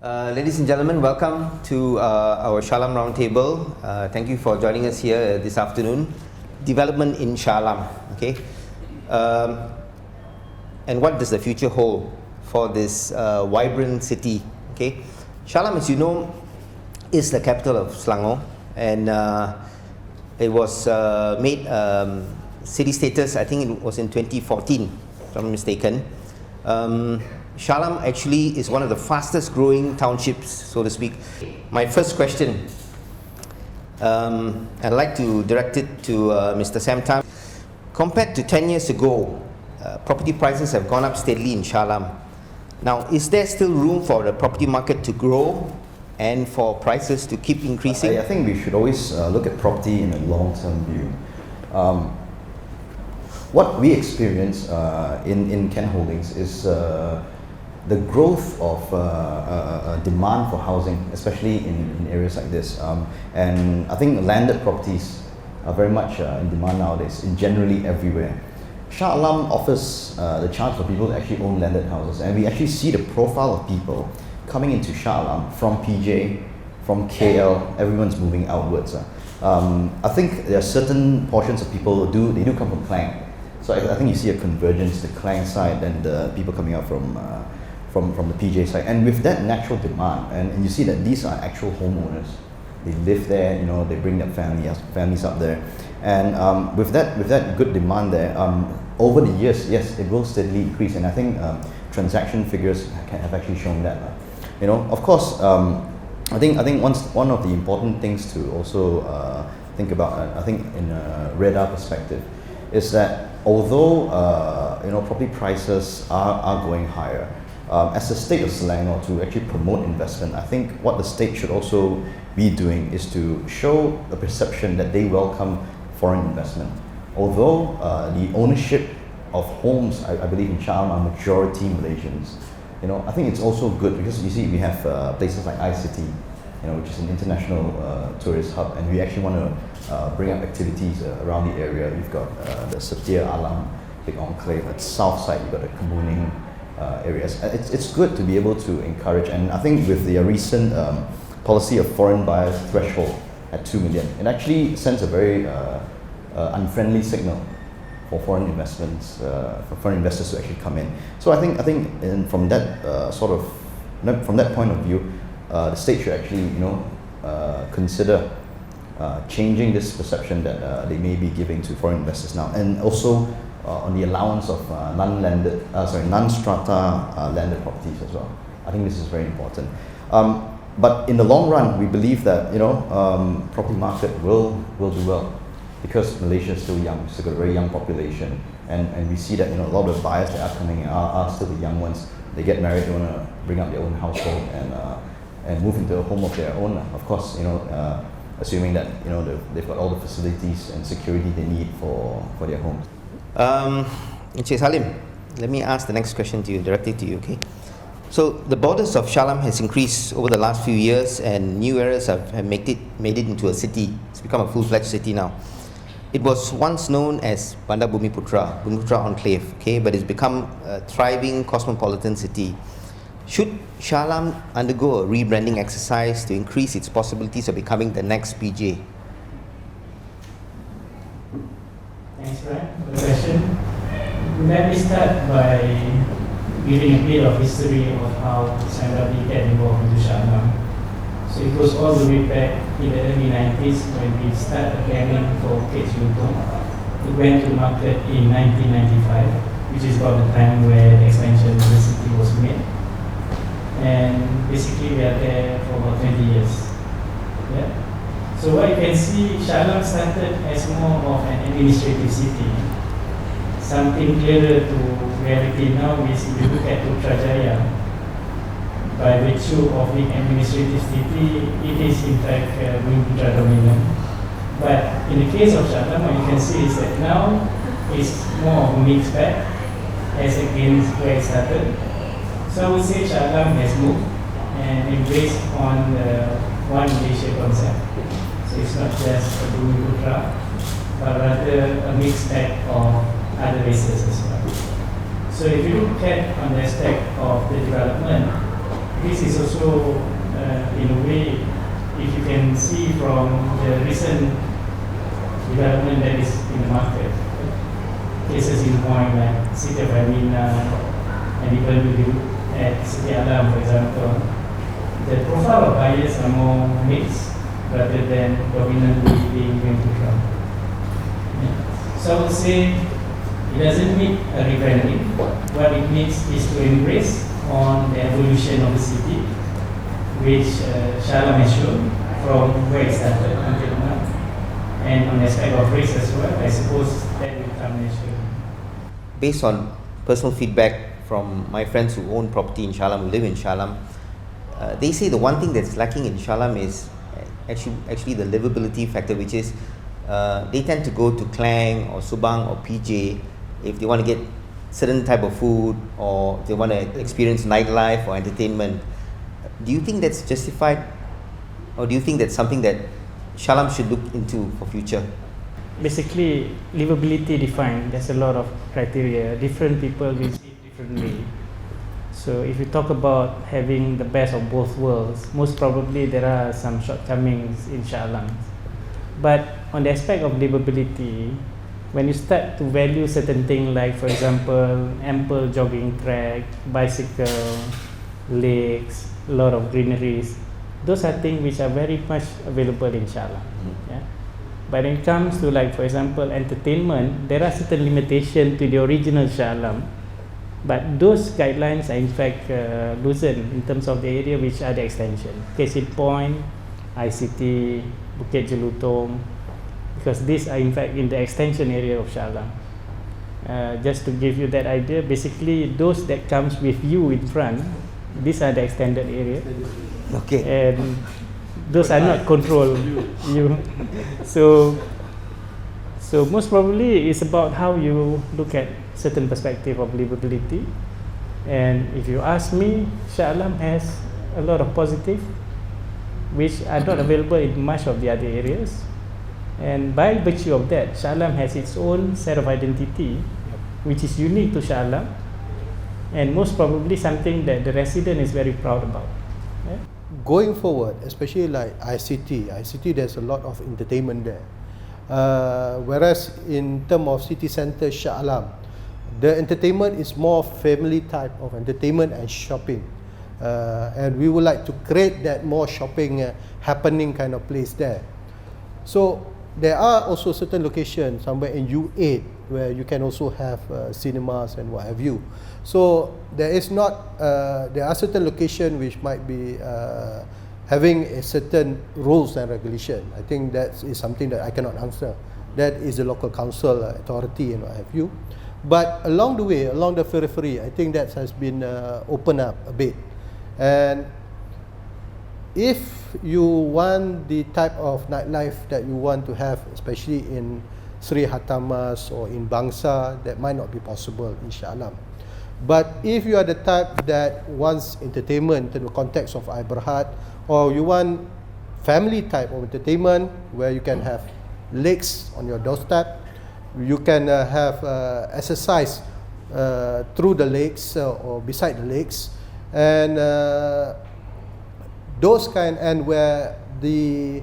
Ladies and gentlemen, welcome to our Shah Alam roundtable. Thank you for joining us here this afternoon. Development in Shah Alam, okay? And what does the future hold for this vibrant city, okay? Shah Alam, as you know, is the capital of Selangor, and it was made city status, I think it was in 2014, if I'm not mistaken. Shah Alam actually is one of the fastest growing townships, so to speak. My first question, I'd like to direct it to Mr. Sam Tam. Compared to 10 years ago, property prices have gone up steadily in Shah Alam. Now, is there still room for the property market to grow and for prices to keep increasing? I think we should always look at property in a long-term view. What we experience in Ken Holdings is the growth of demand for housing, especially in areas like this. And I think landed properties are very much in demand nowadays, in generally everywhere. Shah Alam offers the chance for people to actually own landed houses, and we actually see the profile of people coming into Shah Alam from PJ, from KL, everyone's moving outwards. I think there are certain portions of people who do come from Klang. So I think you see a convergence, the Klang side and the people coming out from the PJ side. And with that natural demand, and you see that these are actual homeowners. They live there, they bring their families up there. And with that good demand there, over the years, yes, it will steadily increase. And I think transaction figures have actually shown that. Of course, I think one of the important things to also think about, I think in a radar perspective, is that although property prices are going higher, as the state of Selangor to actually promote investment, I think what the state should also be doing is to show a perception that they welcome foreign investment. Although the ownership of homes, I believe in Shah Alam are majority Malaysians, I think it's also good because you see we have places like iCity, which is an international tourist hub, and we actually want to bring up activities around the area. We've got the Shah Alam big enclave at south side. You've got the Kemuning areas. It's good to be able to encourage, and I think with the recent policy of foreign buyers threshold at 2 million, it actually sends a very unfriendly signal for foreign investments, for foreign investors to actually come in. So I think from that from that point of view, the state should actually consider changing this perception that they may be giving to foreign investors now, and also on the allowance of non-strata landed properties as well. I think this is very important. But in the long run, we believe that property market will do well because Malaysia is still young. We've still got a very young population, and we see that a lot of the buyers that are coming in are still the young ones. They get married, they want to bring up their own household and move into a home of their own. Of course, assuming that they've got all the facilities and security they need for their homes. Encik Salim, let me ask the next question to you, directly to you, okay? So the borders of Shah Alam has increased over the last few years, and new areas have made it into a city. It's become a full-fledged city now. It was once known as Bandar Bumiputra Enclave, okay, but it's become a thriving cosmopolitan city. Should Shah Alam undergo a rebranding exercise to increase its possibilities of becoming the next PJ? Thanks, Brian, for the question. Let me start by giving a bit of history of how somebody get involved into Shah Alam. So it goes all the way back in the early 90s when we started planning for Kids Luton. It went to market in 1995, which is about the time where the expansion of the city was made. And basically we are there for about 20 years. Yeah. So what you can see, Shah Alam started as more of an administrative city. Something clearer to reality now is if you look at Putrajaya, by virtue of the administrative city, it is in fact Bumiputra dominant. But in the case of Shah Alam, what you can see is that now it's more of a mixed bag as against where it started. So I would say Shah Alam has moved and embraced on the one Malaysia concept. So it's not just a Bumiputra, but rather a mixed bag of other races as well. So if you look at on the aspect of the development, this is also, in a way, if you can see from the recent development that is in the market, cases in point like City of Amina, and even if you look at City Alam, for example, the profile of buyers are more mixed rather than dominantly being going to come. So I would say it doesn't need a rebranding. What it needs is to embrace on the evolution of the city, which Shah Alam has shown from where it started until now. And on the aspect of race as well, I suppose that will come naturally. Based on personal feedback from my friends who own property in Shah Alam, who live in Shah Alam, they say the one thing that's lacking in Shah Alam is actually the livability factor, which is they tend to go to Klang or Subang or PJ if they want to get certain type of food or they want to experience nightlife or entertainment. Do you think that's justified, or do you think that's something that Shah Alam should look into for future? Basically, livability defined, there's a lot of criteria. Different people will see it differently. So if you talk about having the best of both worlds, most probably there are some shortcomings in Shah Alam. But on the aspect of livability, when you start to value certain things like, for example, ample jogging track, bicycle, lakes, a lot of greeneries, those are things which are very much available in Shah Alam. Yeah? But when it comes to, like, for example, entertainment, there are certain limitations to the original Shah Alam. But those guidelines are in fact loosened in terms of the area which are the extension. Case in point, ICT, Bukit Jelutong, because these are in fact in the extension area of Shah Alam. Just to give you that idea, basically those that comes with you in front, these are the extended area. Okay. And those are not control you. So most probably it's about how you look at certain perspective of livability. And if you ask me, Shah Alam has a lot of positive which are not available in much of the other areas. And by virtue of that, Shah Alam has its own set of identity which is unique to Shah Alam, and most probably something that the resident is very proud about. Yeah? Going forward, especially like ICT, there's a lot of entertainment there. Whereas in terms of city centre Shah Alam, the entertainment is more family type of entertainment and shopping. And we would like to create that more shopping happening kind of place there. So there are also certain locations somewhere in U8 where you can also have cinemas and what have you. So there is not, there are certain locations which might be having a certain rules and regulation. I think that is something that I cannot answer. That is the local council authority and what have you. But along the way, along the periphery, I think that has been opened up a bit. And if you want the type of nightlife that you want to have, especially in Sri Hatamas or in Bangsa, that might not be possible in Shah Alam. But if you are the type that wants entertainment in the context of Iberhad, or you want family type of entertainment where you can have lakes on your doorstep, you can have exercise through the lakes or beside the lakes, and those kind, and where the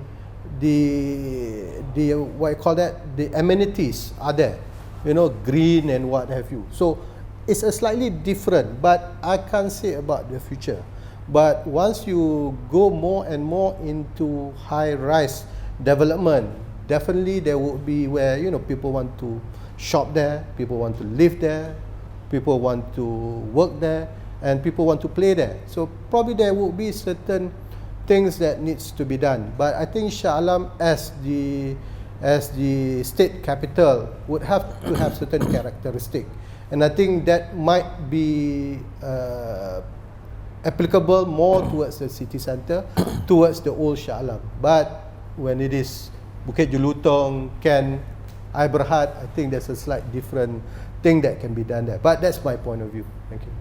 what you call that, the amenities are there, you know, green and what have you. So it's a slightly different, but I can't say about the future. But once you go more and more into high-rise development, definitely there will be where, you know, people want to shop there, people want to live there, people want to work there, and people want to play there. So probably there will be certain things that needs to be done. But I think Shah Alam as the state capital would have to have certain characteristic, and I think that might be applicable more towards the city centre, towards the old Shah Alam. But when it is Bukit Jelutong, Ken, Iberhad, I think there's a slight different thing that can be done there. But that's my point of view. Thank you.